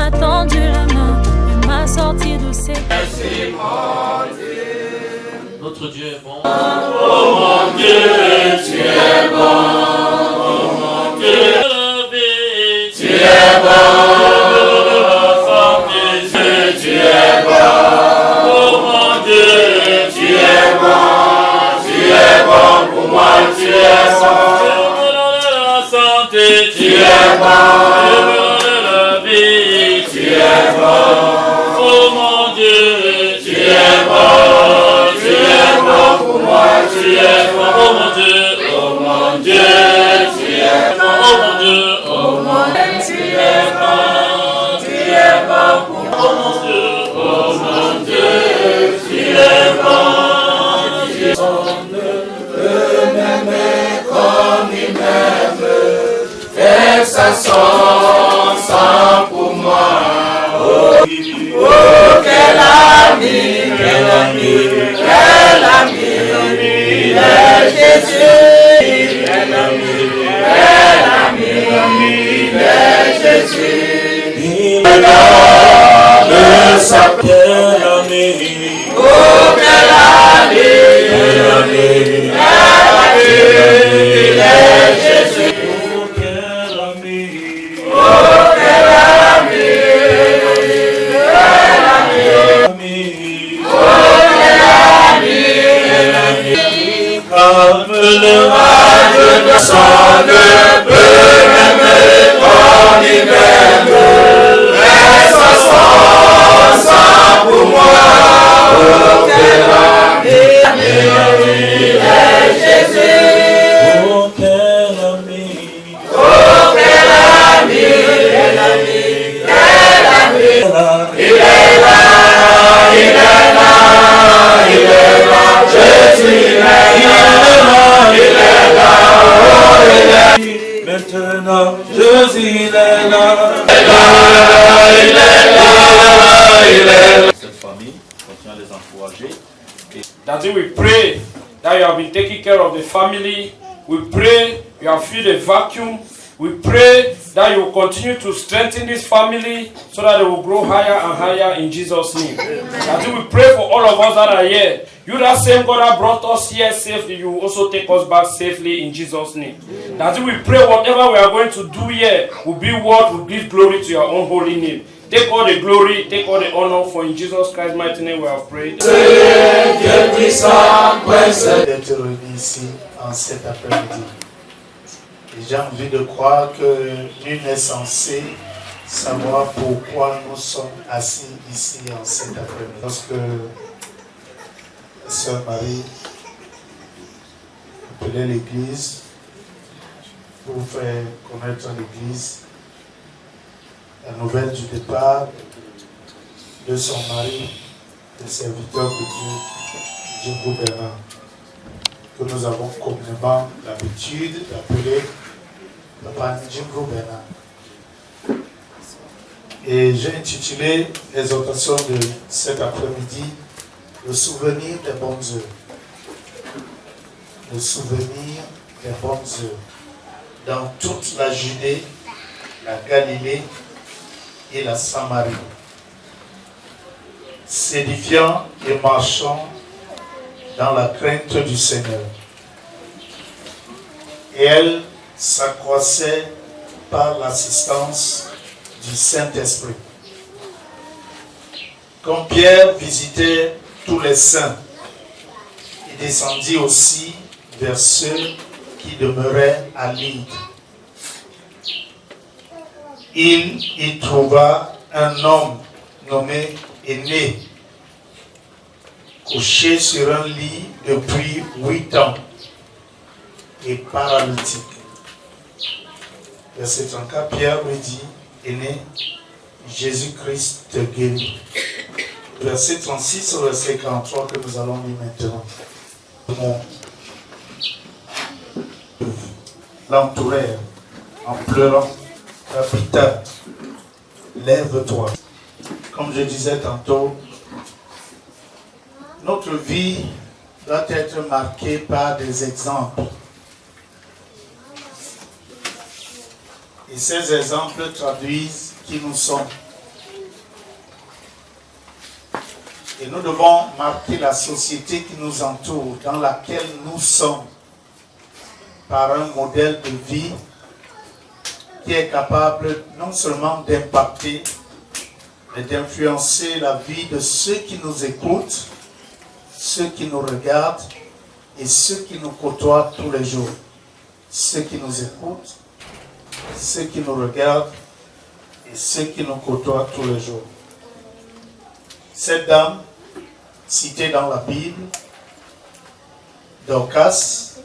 m'a tendu la main et m'a sorti de ses... Merci mon Dieu. Notre Dieu est bon. Oh mon Dieu, tu es bon. Oh mon Dieu, tu es bon. Tu es bon. Oh mon Dieu, tu es bon. Tu es bon pour moi, tu es bon. Santé, tu es bon. Tu es bon. Oh mon Dieu, tu es bon. Tu es bon pour moi, tu es bon. Oh mon Dieu, oh mon Dieu, tu es bon. Oh mon Dieu, oh mon Dieu, tu es bon. Tu es bon pour moi. Oh mon Dieu, oh mon Dieu, tu es bon. On ne peut m'aimer comme il m'aime. Faire sa sang pour moi. Oh, quel ami, quel ami, quel ami, il est Jésus. Quel ami, il est Jésus. Il me donne sa quel ami. Oh, quel ami, il est Jésus. Oh, quel ami, oh, quel ami. Comme le rage de sang ne peut m'aimer comme il m'aime. Laisse son sang pour moi. Oh, quel ami, il est Jésus. Oh, quel ami, oh, quel ami, quel ami, quel ami. Il est là, il est là, il est là. Jésus, maintenant, Jésus, il est là. Il est là, il est là. Cette famille, continue à les encourager. That we pray that you have been taking care of the family. We pray you have filled a vacuum. We pray that you will continue to strengthen this family so that they will grow higher and higher in Jesus' name. That we pray for all of us that are here. You, that same God that brought us here safely, you will also take us back safely in Jesus' name. That we pray whatever we are going to do here will be what will give glory to your own holy name. Take all the glory, take all the honor, for in Jesus Christ's mighty name we have prayed. Dieu puissant, d'être réunis ici en cet après-midi. J'ai envie de croire que nul n'est censé savoir pourquoi nous sommes assis ici en cet après-midi. Lorsque Sœur Marie appelait l'église pour faire connaître l'église, la nouvelle du départ de son mari, le serviteur de Dieu, Djingo Bernard, que nous avons communément l'habitude d'appeler Papa Djingo Bernard. Et j'ai intitulé l'exhortation de cet après-midi le souvenir des bonnes heures. Le souvenir des bonnes heures. Dans toute la Judée, la Galilée et la Samarie. S'édifiant et marchant dans la crainte du Seigneur. Et elle s'accroissait par l'assistance du Saint-Esprit. Quand Pierre visitait tous les saints, il descendit aussi vers ceux qui demeuraient à Lydde. Il y trouva un homme nommé Énée, couché sur un lit depuis 8 ans et paralytique. Verset 34, Pierre lui dit, Énée, Jésus-Christ te guérit. Verset 36 au verset 43 que nous allons lire maintenant. L'entourèrent en pleurant. Peter, lève-toi. Comme je disais tantôt, notre vie doit être marquée par des exemples. Et ces exemples traduisent qui nous sommes. Et nous devons marquer la société qui nous entoure, dans laquelle nous sommes, par un modèle de vie qui est capable non seulement d'impacter, mais d'influencer la vie de ceux qui nous écoutent, ceux qui nous regardent et ceux qui nous côtoient tous les jours. Ceux qui nous écoutent, ceux qui nous regardent et ceux qui nous côtoient tous les jours. Cette dame, citée dans la Bible, Dorcas,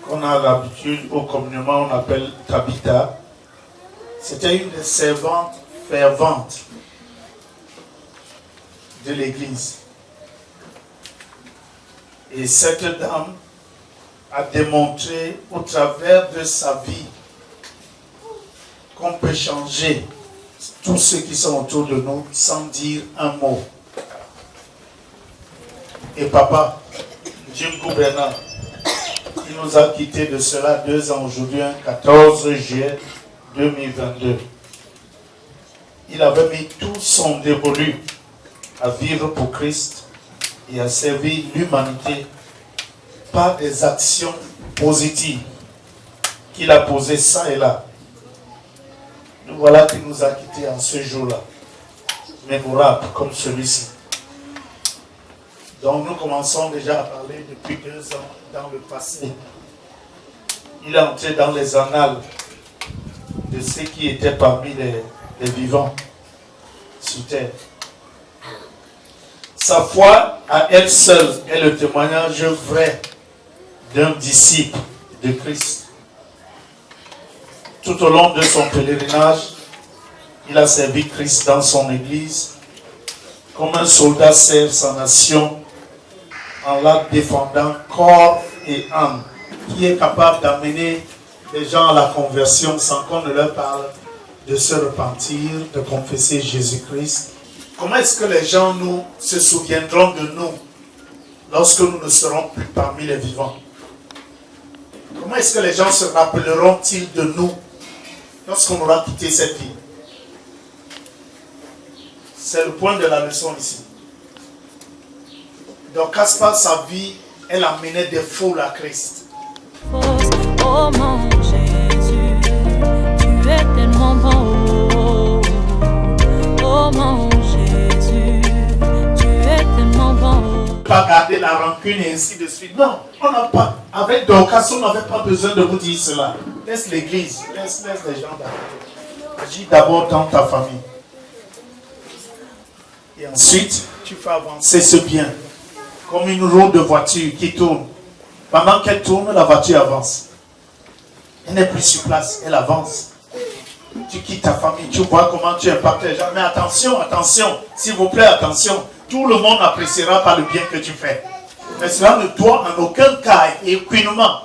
qu'on a l'habitude au communément on appelle Tabitha, c'était une des servantes ferventes de l'Église. Et cette dame a démontré au travers de sa vie qu'on peut changer tous ceux qui sont autour de nous sans dire un mot. Et papa, Jim Bernard, il nous a quittés de cela 2 ans aujourd'hui, 14 juillet 2022. Il avait mis tout son dévolu à vivre pour Christ et à servir l'humanité par des actions positives qu'il a posées ça et là. Nous voilà qui nous a quittés en ce jour-là, mémorable comme celui-ci. Donc nous commençons déjà à parler depuis 2 ans dans le passé. Il est entré dans les annales de ceux qui étaient parmi les vivants sur terre. Sa foi à elle seule est le témoignage vrai d'un disciple de Christ. Tout au long de son pèlerinage, il a servi Christ dans son église comme un soldat sert sa nation en la défendant corps et âme, qui est capable d'amener les gens à la conversion sans qu'on ne leur parle de se repentir, de confesser Jésus-Christ. Comment est-ce que les gens se souviendront de nous lorsque nous ne serons plus parmi les vivants? Comment est-ce que les gens se rappelleront-ils de nous lorsqu'on aura quitté cette vie? C'est le point de la leçon ici. Donc, par sa vie, elle amenait des foules à Christ. Oh mon Jésus, tu es tellement bon. Oh mon Jésus, tu es tellement bon. Pas garder la rancune et ainsi de suite. Non, on n'a pas. Avec Dorcas, on n'avait pas besoin de vous dire cela. Laisse l'église, laisse les gens d'abord. Agis d'abord dans ta famille. Et ensuite, tu fais avancer ce bien. Comme une roue de voiture qui tourne. Pendant qu'elle tourne, la voiture avance. Elle n'est plus sur place, elle avance. Tu quittes ta famille, tu vois comment tu impactes les gens. Mais attention, attention, s'il vous plaît, attention. Tout le monde appréciera par le bien que tu fais. Mais cela ne doit en aucun cas et aucunement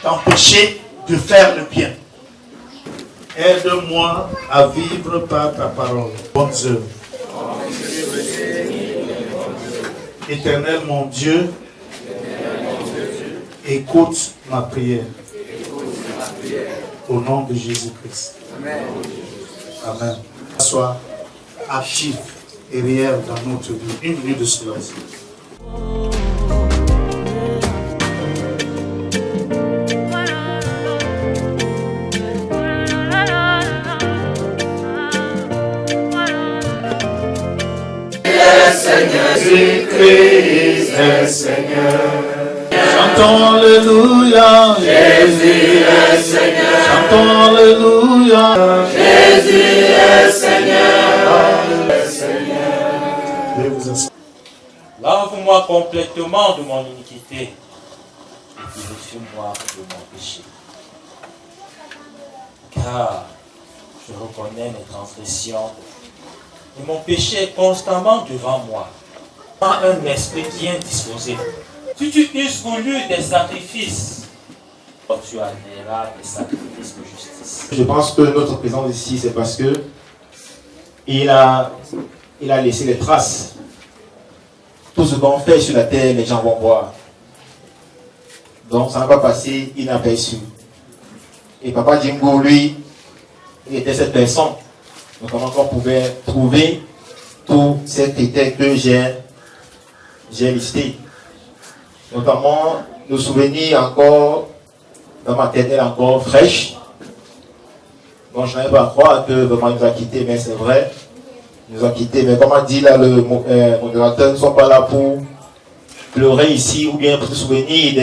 t'empêcher de faire le bien. Aide-moi à vivre par ta parole. Bonnes œuvres. Éternel mon Dieu, écoute ma prière. Au nom de Jésus-Christ. Amen. Amen. Sois actif et réel dans notre vie. 1 minute de silence. Jésus-Christ est Seigneur. Chantons Alléluia. Jésus est Seigneur. Chantons Alléluia. Jésus est Seigneur. Veuillez vous asseoir. Lave-moi complètement de mon iniquité et purifie-moi de mon péché. Car je reconnais mes transgressions et mon péché est constamment devant moi. Pas un esprit bien disposé. Si tu eusses voulu des sacrifices, tu annuleras des sacrifices de justice. Je pense que notre présence ici, c'est parce que il a laissé les traces. Tout ce qu'on fait sur la terre, les gens vont voir. Donc ça n'a pas passé inaperçu. Et Papa Jimbo, lui, il était cette personne. Donc comment on pouvait trouver tous ces critères que j'ai j'ai listé. Notamment, nos souvenirs encore, dans ma tête, elle est encore fraîche. Donc, je n'arrive pas à croire que vraiment il nous a quittés, mais c'est vrai. Il nous a quittés. Mais comme a dit là, le modérateur, ne sont pas là pour pleurer ici ou bien pour se souvenir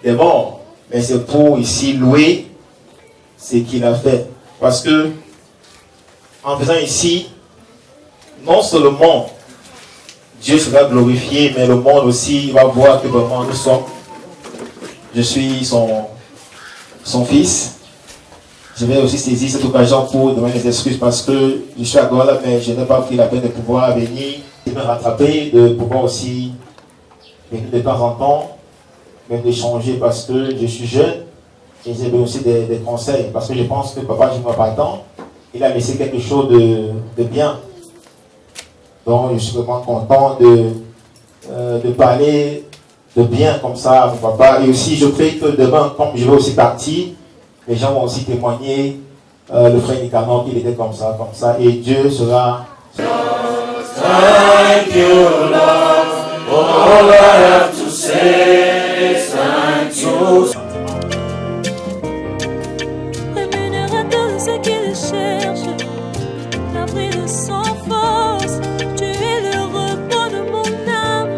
des morts. Mais c'est pour ici louer ce qu'il a fait. Parce que, en faisant ici, non seulement Dieu sera glorifié, mais le monde aussi va voir que vraiment nous sommes. Je suis son fils. Je vais aussi saisir cette occasion pour demander des excuses parce que je suis à Gola, mais je n'ai pas pris la peine de pouvoir venir me rattraper, de pouvoir aussi venir de temps en temps, même d'échanger parce que je suis jeune et j'ai aussi des conseils parce que je pense que papa, je ne vois pas tant, il a laissé quelque chose de bien. Donc je suis vraiment content de parler de bien comme ça à mon papa. Et aussi, je prie que demain, comme je vais aussi partir, les gens vont aussi témoigner le frère Nicanor qu'il était comme ça, et Dieu sera. Thank you, Lord. All I have to say is thank you. Rémunérateur de ce qu'il cherche, l'abri de sans force, tu es le repos de mon âme.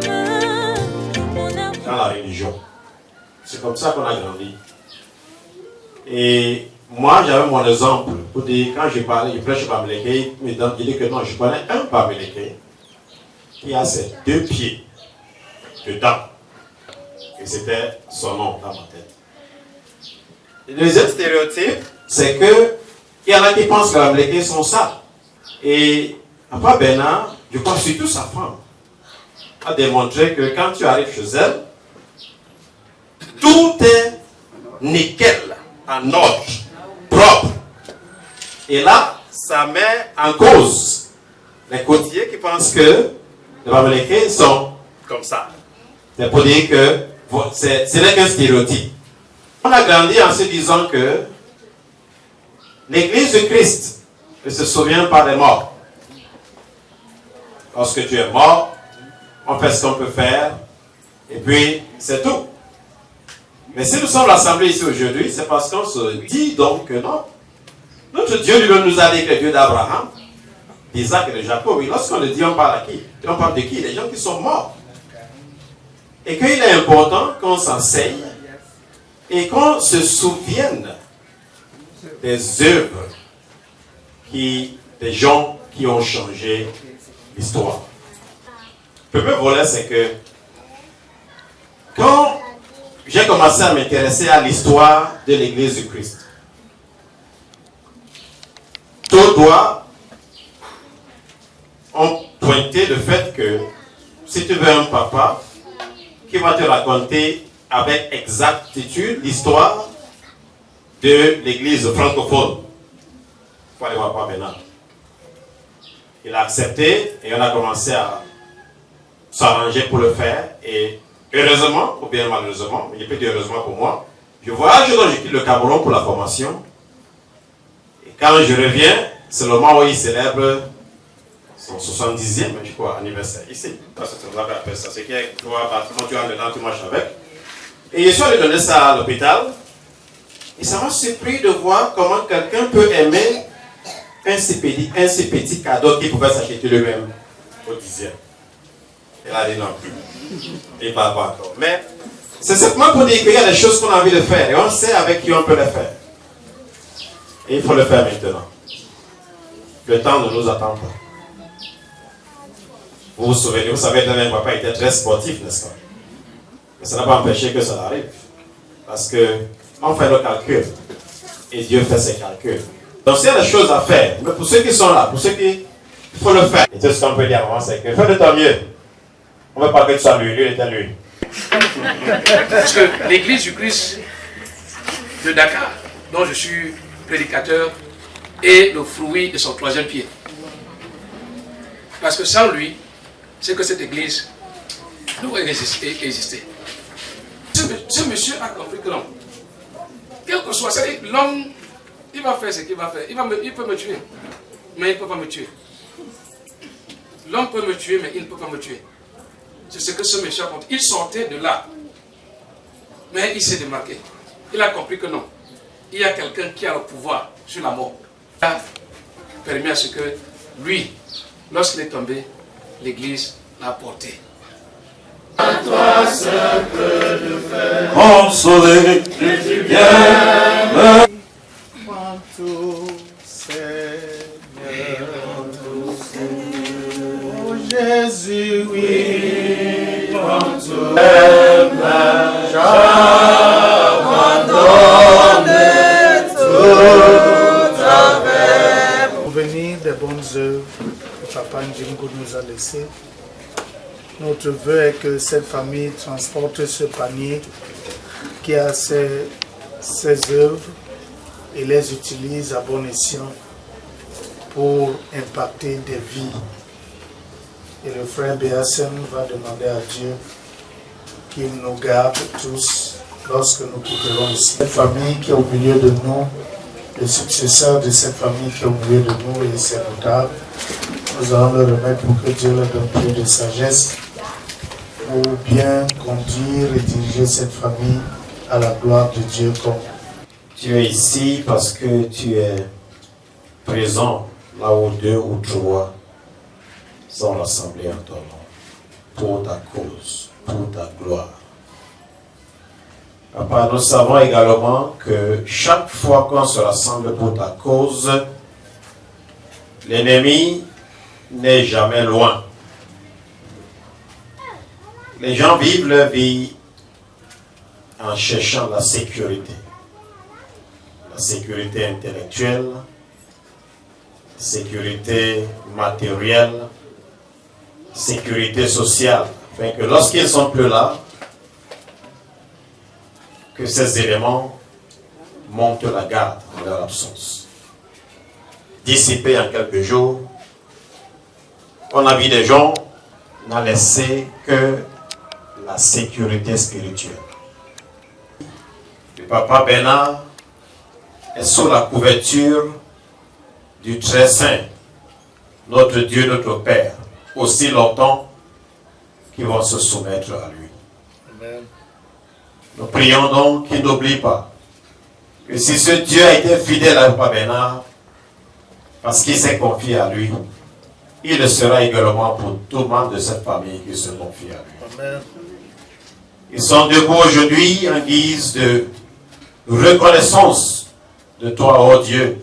Dans la religion, c'est comme ça qu'on a grandi. Et moi, j'avais mon exemple pour dire, quand je parlais, je prêche Bamileke, mais donc il dit que non, je connais un Bamileke qui a ses 2 pieds dedans. Et c'était son nom dans ma tête. Le deuxième stéréotype, c'est que il y en a qui pensent que les Bamileke sont sales. Et après Bernard, je crois surtout sa femme, a démontré que quand tu arrives chez elle, tout est nickel, en ordre, propre. Et là, ça met en cause les côtiers qui pensent que les Bamileke sont comme ça. C'est pour dire que ce n'est qu'un stéréotype. On a grandi en se disant que l'Église de Christ ne se souvient pas des morts. Lorsque tu es mort, on fait ce qu'on peut faire, et puis c'est tout. Mais si nous sommes rassemblés ici aujourd'hui, c'est parce qu'on se dit donc que non. Notre Dieu lui-même nous a dit que le Dieu d'Abraham, d'Isaac et de Jacob. Et lorsqu'on le dit, on parle à qui? On parle de qui? Les gens qui sont morts. Et qu'il est important qu'on s'enseigne et qu'on se souvienne des œuvres des gens qui ont changé l'histoire. Le premier volet, c'est que quand j'ai commencé à m'intéresser à l'histoire de l'Église du Christ, tous doigts ont pointé le fait que si tu veux un papa qui va te raconter avec exactitude l'histoire de l'Église francophone, il faut aller voir Papa Bernard. Il a accepté et on a commencé à s'arranger pour le faire. Et heureusement, ou bien malheureusement, mais il peut dire heureusement pour moi, je voyage, donc je quitte le Cameroun pour la formation. Et quand je reviens, c'est le moment où il célèbre son 70e, je crois, anniversaire ici. C'est comme ça qu'on appelle ça. C'est que toi, quand tu entres dedans, tu marches avec. Et je suis allé donner ça à l'hôpital. Et ça m'a surpris de voir comment quelqu'un peut aimer un si petit cadeau qu'il pouvait s'acheter lui-même au 10e. Elle a dit non. Il ne parle pas encore. Mais c'est simplement pour dire qu'il y a des choses qu'on a envie de faire. Et on sait avec qui on peut les faire. Et il faut le faire maintenant. Le temps ne nous attend pas. Vous vous souvenez, vous savez, mon papa était très sportif, n'est-ce pas? Mais ça n'a pas empêché que ça arrive. Parce qu'on fait nos calculs. Et Dieu fait ses calculs. Donc s'il y a des choses à faire, mais pour ceux qui sont là, pour ceux qui... Il faut le faire. Et tout ce qu'on peut dire avant, c'est que fais de ton mieux. On ne veut pas que tu sois lui, lui était lui. Parce que l'église du Christ de Dakar, dont je suis prédicateur, est le fruit de son 3e pied. Parce que sans lui, c'est que cette église n'aurait existé. Ce monsieur a compris que non. Quel que soit, c'est-à-dire l'homme, il va faire ce qu'il va faire. Il peut me tuer, mais il ne peut pas me tuer. L'homme peut me tuer, mais il ne peut pas me tuer. C'est ce que ce monsieur a compris. Il sortait de là. Mais il s'est démarqué. Il a compris que non. Il y a quelqu'un qui a le pouvoir sur la mort. Il a permis à ce que lui, lorsqu'il est tombé, l'Église l'a porté. À toi seul peut nous faire consoler que tu viens. Oh Jésus, oui, quand tout pour venir des bonnes œuvres que Papa Njimgo nous a laissées. Notre vœu est que cette famille transporte ce panier qui a ses œuvres et les utilise à bon escient pour impacter des vies. Et le frère Béassem va demander à Dieu qu'il nous garde tous lorsque nous quitterons ici. Cette famille qui est au milieu de nous, le successeur de cette famille qui est au milieu de nous et ses notables, nous allons le remettre pour que Dieu leur donne plus de sagesse pour bien conduire et diriger cette famille à la gloire de Dieu comme Tu es ici parce que tu es présent là où 2 ou 3 sont rassemblés en ton nom, pour ta cause, pour ta gloire. Papa, nous savons également que chaque fois qu'on se rassemble pour ta cause, l'ennemi n'est jamais loin. Les gens vivent leur vie en cherchant la sécurité. La sécurité intellectuelle, la sécurité matérielle, la sécurité sociale. Afin que lorsqu'ils ne sont plus là, que ces éléments montent la garde en leur absence. Dissipés en quelques jours, on a vu des gens n'a laissé que la sécurité spirituelle. Le papa Bernard est sous la couverture du très saint, notre Dieu, notre Père, aussi longtemps qu'ils vont se soumettre à lui. Amen. Nous prions donc qu'il n'oublie pas que si ce Dieu a été fidèle à Papa Bernard, parce qu'il s'est confié à lui, il le sera également pour tout membre de cette famille qui se confie à lui. Amen. Ils sont debout aujourd'hui en guise de reconnaissance de toi, ô Dieu.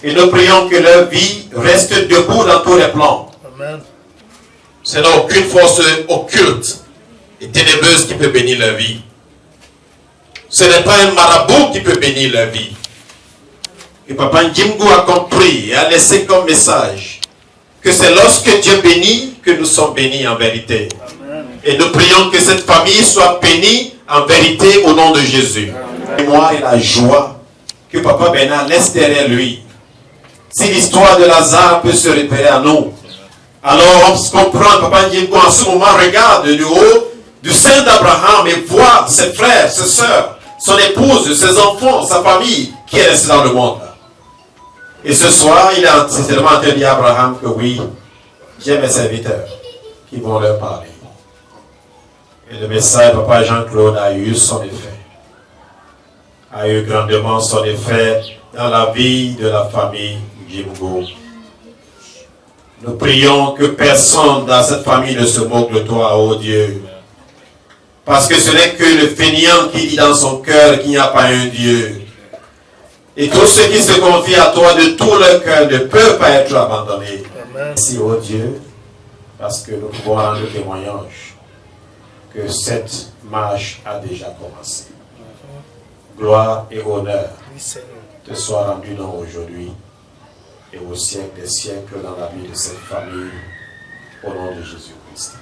Et nous prions que leur vie reste debout dans tous les plans. Amen. Ce n'est aucune force occulte et ténébreuse qui peut bénir leur vie. Ce n'est pas un marabout qui peut bénir leur vie. Et Papa Njimgo a compris et a laissé comme message que c'est lorsque Dieu bénit que nous sommes bénis en vérité. Amen. Et nous prions que cette famille soit bénie en vérité au nom de Jésus. Et moi et la joie que Papa Bernard laisse derrière lui. Si l'histoire de Lazare peut se référer à nous, alors on comprend, Papa Njimgo en ce moment regarde du haut du sein d'Abraham et voit ses frères, ses sœurs, son épouse, ses enfants, sa famille qui est restée dans le monde. Et ce soir, il a sincèrement entendu à Abraham que oui, j'ai mes serviteurs qui vont leur parler. Et le message, Papa Jean-Claude, a eu son effet. A eu grandement son effet dans la vie de la famille Njimgo. Nous prions que personne dans cette famille ne se moque de toi, ô Dieu. Parce que ce n'est que le fainéant qui dit dans son cœur qu'il n'y a pas un Dieu. Et tous ceux qui se confient à toi de tout leur cœur ne peuvent pas être abandonnés. Amen. Merci, ô Dieu, parce que nous pouvons rendre témoignage que cette marche a déjà commencé. Gloire et honneur Oui, Seigneur. te soient rendus dans aujourd'hui et au siècle des siècles dans la vie de cette famille, au nom de Jésus-Christ.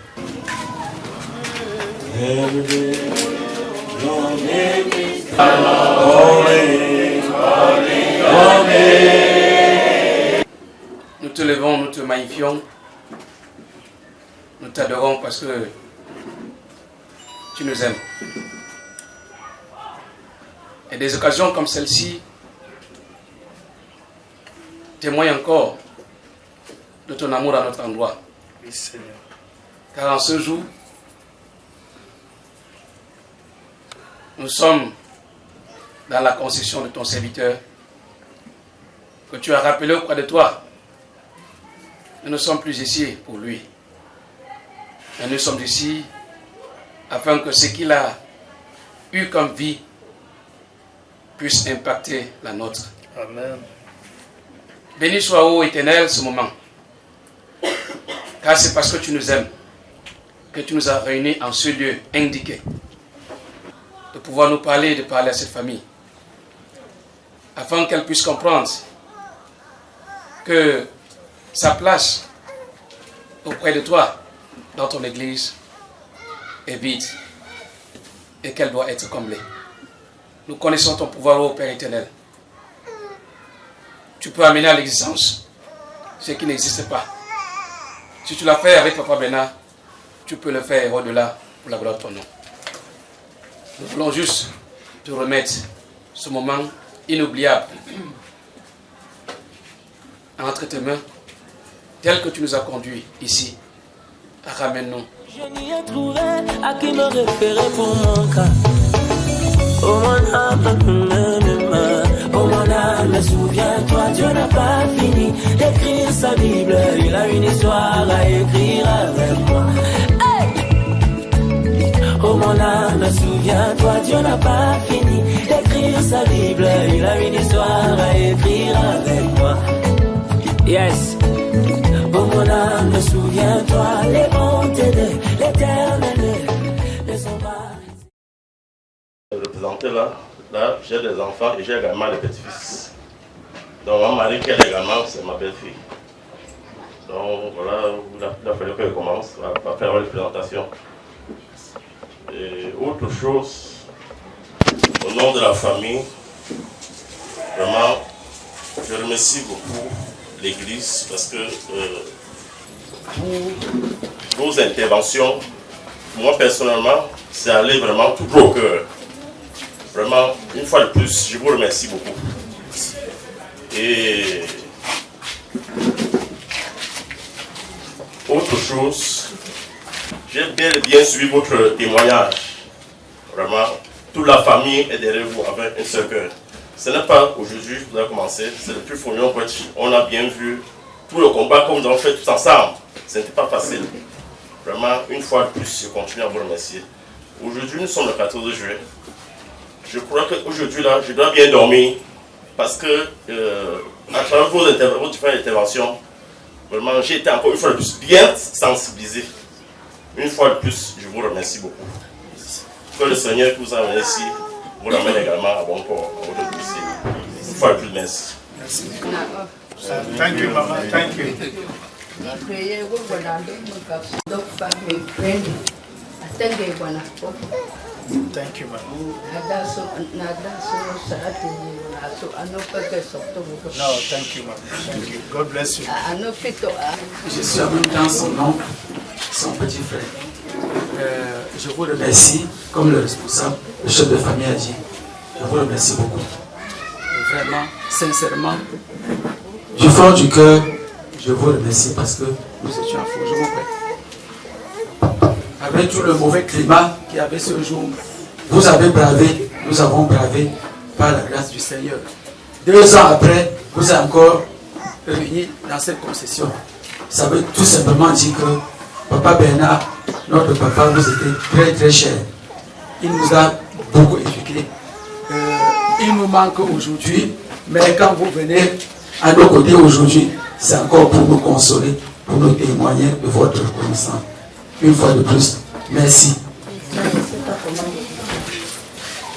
Nous te levons, nous te magnifions. Nous t'adorons parce que tu nous aimes. Et des occasions comme celle-ci témoignent encore de ton amour à notre endroit. Oui, Seigneur. Car en ce jour, nous sommes dans la concession de ton serviteur que tu as rappelé auprès de toi. Nous ne sommes plus ici pour lui. Mais nous sommes ici afin que ce qu'il a eu comme vie puisse impacter la nôtre. Amen. Béni soit, ô Éternel, ce moment. Car c'est parce que tu nous aimes que tu nous as réunis en ce lieu indiqué. De pouvoir nous parler et de parler à cette famille. Afin qu'elle puisse comprendre que sa place auprès de toi, dans ton église, est vide et qu'elle doit être comblée. Nous connaissons ton pouvoir, ô Père éternel. Tu peux amener à l'existence ce qui n'existe pas. Si tu l'as fait avec Papa Bernard, tu peux le faire au-delà pour la gloire de ton nom. Nous voulons juste te remettre ce moment inoubliable entre tes mains, tel que tu nous as conduits ici. Ramène-nous. Je n'y ai trouvé à qui me référer pour mon cas. Oh mon âme, souviens-toi, Dieu n'a pas fini d'écrire sa Bible. Il a une histoire à écrire avec moi. Hey! Oh mon âme, souviens-toi, Dieu n'a pas fini d'écrire sa Bible. Il a une histoire à écrire avec moi. Yes. Oh mon âme, souviens-toi, les bontés de l'Éternel ne sont pas. Représenté là, j'ai des enfants et j'ai également des petits-fils. Donc mon mari qui est également, c'est ma belle-fille. Donc voilà, il a fallu que je commence à faire une présentation. Et autre chose, au nom de la famille, vraiment, je remercie beaucoup l'Église parce que vos interventions, moi personnellement, c'est allé vraiment tout au cœur. Vraiment, une fois de plus, je vous remercie beaucoup. Et autre chose, j'ai bien suivi votre témoignage. Vraiment, toute la famille est derrière vous avec un seul cœur. Ce n'est pas aujourd'hui que vous avez commencé, c'est depuis Fognon. On a bien vu tout le combat comme nous avons fait tous ensemble. Ce n'était pas facile. Vraiment, une fois de plus, je continue à vous remercier. Aujourd'hui, nous sommes le 14 juillet. Je crois qu'aujourd'hui, là, je dois bien dormir parce que, à travers vos différentes interventions, vraiment, j'ai été encore une fois de plus bien sensibilisé. Une fois de plus, je vous remercie beaucoup. Que le Seigneur qui vous a amené ici vous ramène également à bon port. Une fois de plus, merci. Merci. Thank you, Mama. Thank you. Thank you, Mama. No, thank you, Mama. Thank you. God bless you. Je suis en même temps son oncle, son petit frère. Je vous remercie, comme le responsable, le chef de famille a dit. Je vous remercie beaucoup. Vraiment, sincèrement, du fond du cœur, je vous remercie parce que nous étions à Foujoumoué. Avec tout le mauvais climat qu'il y avait ce jour, vous avez bravé, nous avons bravé par la grâce du Seigneur. 2 ans après, vous êtes encore réunis dans cette concession. Ça veut tout simplement dire que Papa Bernard, notre papa, nous était très très cher. Il nous a beaucoup éduqués. Il nous manque aujourd'hui, mais quand vous venez à nos côtés aujourd'hui, c'est encore pour nous consoler, pour nous témoigner de votre reconnaissance. Une fois de plus, merci.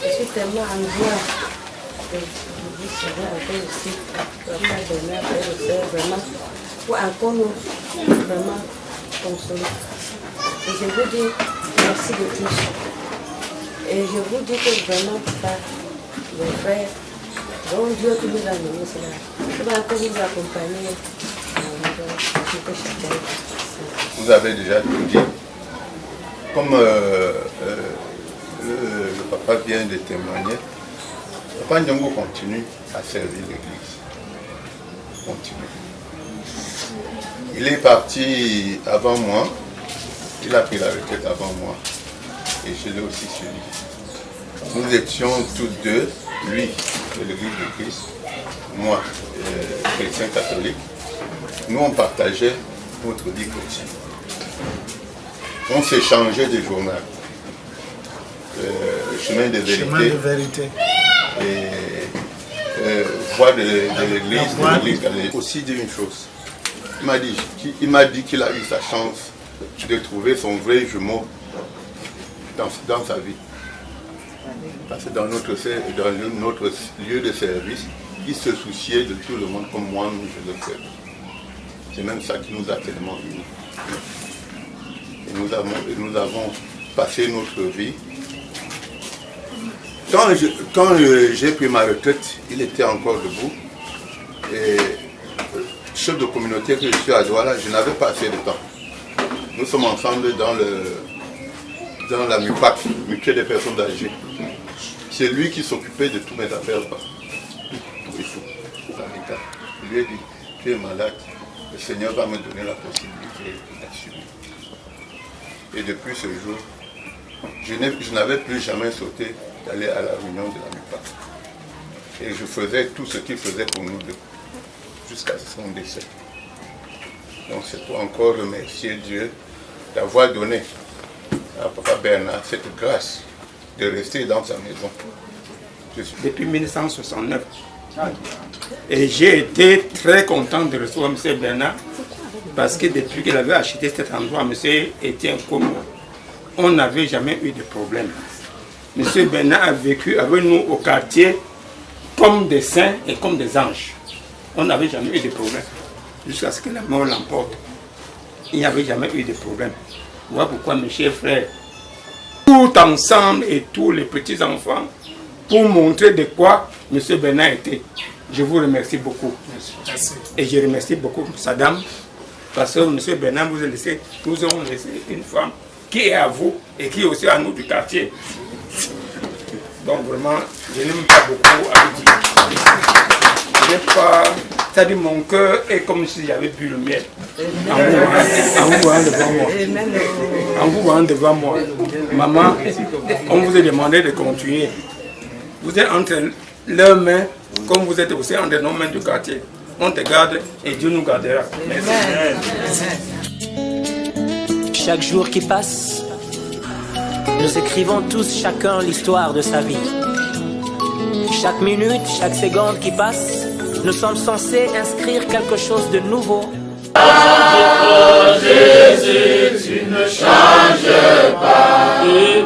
Je suis tellement en joie de vous serai encore ici, vraiment, pour encore nous vraiment consoler. Et je vous dis merci de tous. Et je vous dis que vraiment, mes frères, bon Dieu qui nous a donné cela, il va encore nous accompagner. Vous avez déjà tout dit. Comme le papa vient de témoigner, Papa Nyongo continue à servir l'Église. Continue. Il est parti avant moi, Il a pris la retraite avant moi et je l'ai aussi suivi. Nous étions tous deux, lui de l'Église de Christ, moi, chrétien catholique. Nous, on partageait notre vie chrétienne. On s'échangeait des journaux. Chemin de vérité. Et voix de l'église. Aussi dit une chose. Il m'a dit qu'il a eu sa chance de trouver son vrai jumeau dans sa vie. Parce que dans notre lieu de service, il se souciait de tout le monde comme moi, je le fais. C'est même ça qui nous a tellement unis. Et nous avons passé notre vie. Quand j'ai pris ma retraite, il était encore debout. Et chef de communauté que je suis à Douala, je n'avais pas assez de temps. Nous sommes ensemble dans la MUPAC, Mutuelle des personnes âgées. C'est lui qui s'occupait de toutes mes affaires. Je lui ai dit, tu es malade, le Seigneur va me donner la possibilité d'assumer. Et depuis ce jour, je n'avais plus jamais sauté d'aller à la réunion de la MUPAC. Et je faisais tout ce qu'il faisait pour nous deux, jusqu'à son décès. Donc c'est pour encore remercier Dieu d'avoir donné à Papa Bernard cette grâce de rester dans sa maison. Depuis 1969. Et j'ai été très content de recevoir M. Bernard parce que depuis qu'il avait acheté cet endroit, M. Etienne Komo, on n'avait jamais eu de problème. M. Bernard a vécu avec nous au quartier comme des saints et comme des anges. On n'avait jamais eu de problème. Jusqu'à ce que la mort l'emporte. Il n'y avait jamais eu de problème. Voilà pourquoi mes chers frères, tout ensemble et tous les petits-enfants, pour montrer de quoi M. Bernard était. Je vous remercie beaucoup. Merci. Et je remercie beaucoup sa dame, parce que M. Bernard nous avons laissé une femme qui est à vous et qui est aussi à nous du quartier. Donc vraiment, je n'aime pas beaucoup à vous dire. Je n'ai pas... C'est-à-dire mon cœur est comme si j'avais bu le miel. En vous voyant devant moi. En vous voyant devant moi. Maman, on vous a demandé de continuer. Vous êtes entre leurs mains, comme vous êtes aussi entre nos mains du quartier. On te garde et Dieu nous gardera. Merci. Chaque jour qui passe, nous écrivons tous chacun l'histoire de sa vie. Chaque minute, chaque seconde qui passe, nous sommes censés inscrire quelque chose de nouveau. Oh Jésus, tu ne changes pas. Tu es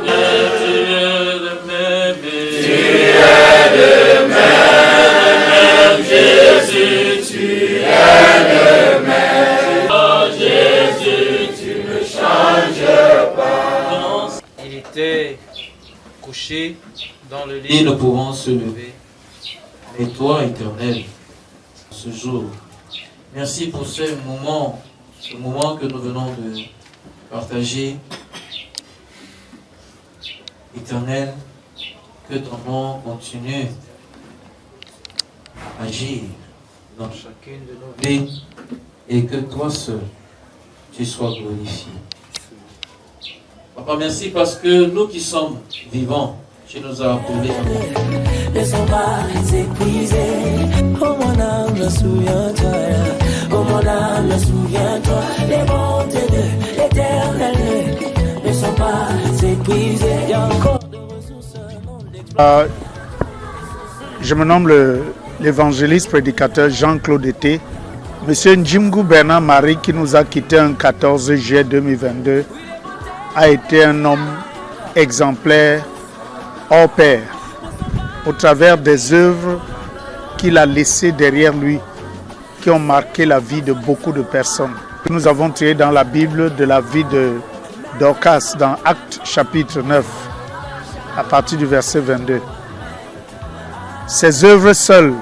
le même. Tu es le même. Jésus, tu es le même. Oh Jésus, tu ne changes pas. Il était couché dans le lit. Et nous pouvons se lever. Et toi, Éternel, ce jour, merci pour ce moment que nous venons de partager. Éternel, que ton nom continue à agir dans chacune de nos vies et que toi seul, tu sois glorifié. Papa, merci parce que nous qui sommes vivants, tu nous as appelés à Laissons pas épuisés. Oh mon âme, souviens-toi. Oh mon âme, souviens-toi. Les bontés de l'Éternel ne sont pas épuisées. Il y a encore de ressources. Je me nomme l'évangéliste prédicateur Jean-Claude Été. Monsieur Njimgou Bernard Marie, qui nous a quittés le 14 juillet 2022, a été un homme exemplaire, hors pair, au travers des œuvres qu'il a laissées derrière lui, qui ont marqué la vie de beaucoup de personnes. Nous avons tiré dans la Bible de la vie de Dorcas, dans Actes chapitre 9, à partir du verset 22. Ces œuvres seules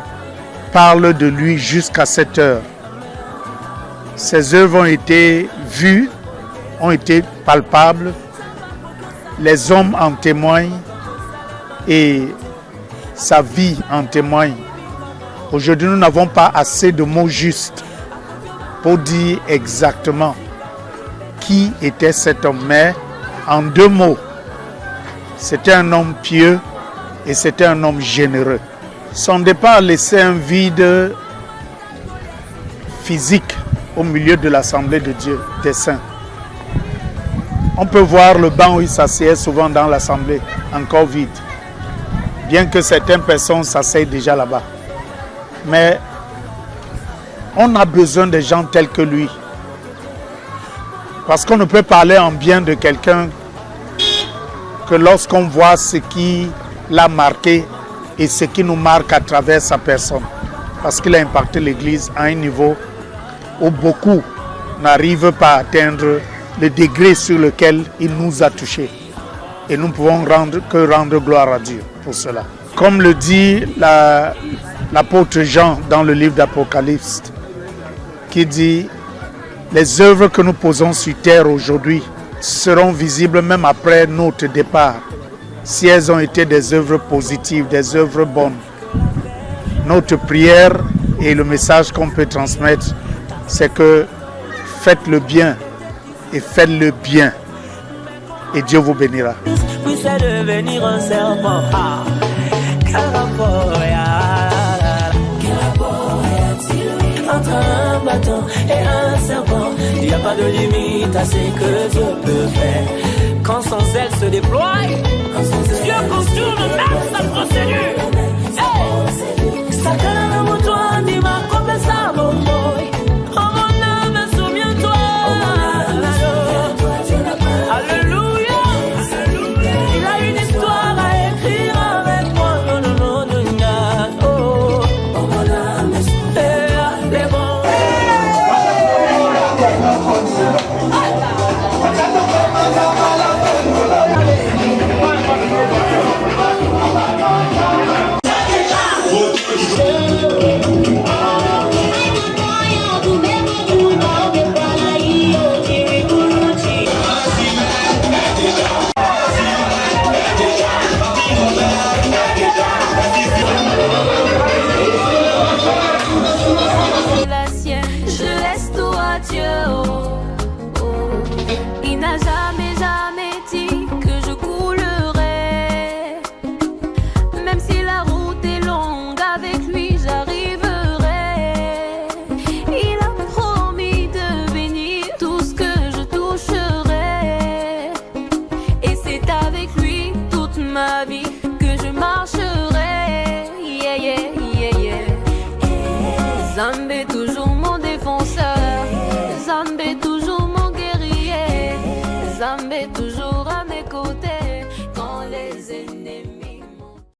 parlent de lui jusqu'à cette heure. Ces œuvres ont été vues, ont été palpables. Les hommes en témoignent et sa vie en témoigne. Aujourd'hui, nous n'avons pas assez de mots justes pour dire exactement qui était cet homme, mais en 2 mots, c'était un homme pieux et c'était un homme généreux. Son départ laissait un vide physique au milieu de l'Assemblée de Dieu, des saints. On peut voir le banc où il s'asseyait souvent dans l'Assemblée, encore vide. Bien que certaines personnes s'asseyent déjà là-bas. Mais on a besoin de gens tels que lui. Parce qu'on ne peut parler en bien de quelqu'un que lorsqu'on voit ce qui l'a marqué et ce qui nous marque à travers sa personne. Parce qu'il a impacté l'Église à un niveau où beaucoup n'arrivent pas à atteindre le degré sur lequel il nous a touchés. Et nous ne pouvons rendre gloire à Dieu pour cela. Comme le dit l'apôtre Jean dans le livre d'Apocalypse, qui dit « Les œuvres que nous posons sur terre aujourd'hui seront visibles même après notre départ, si elles ont été des œuvres positives, des œuvres bonnes. » Notre prière et le message qu'on peut transmettre, c'est que faites le bien et faites-le bien. Et Dieu vous bénira. Oui, c'est devenir un serpent. Quel rapport y a-t-il entre un bâton et un serpent? Il n'y a pas de limite à ce que Dieu peut faire. Quand son zèle se déploie, Dieu contourne même sa procédure. Zambé toujours mon défenseur.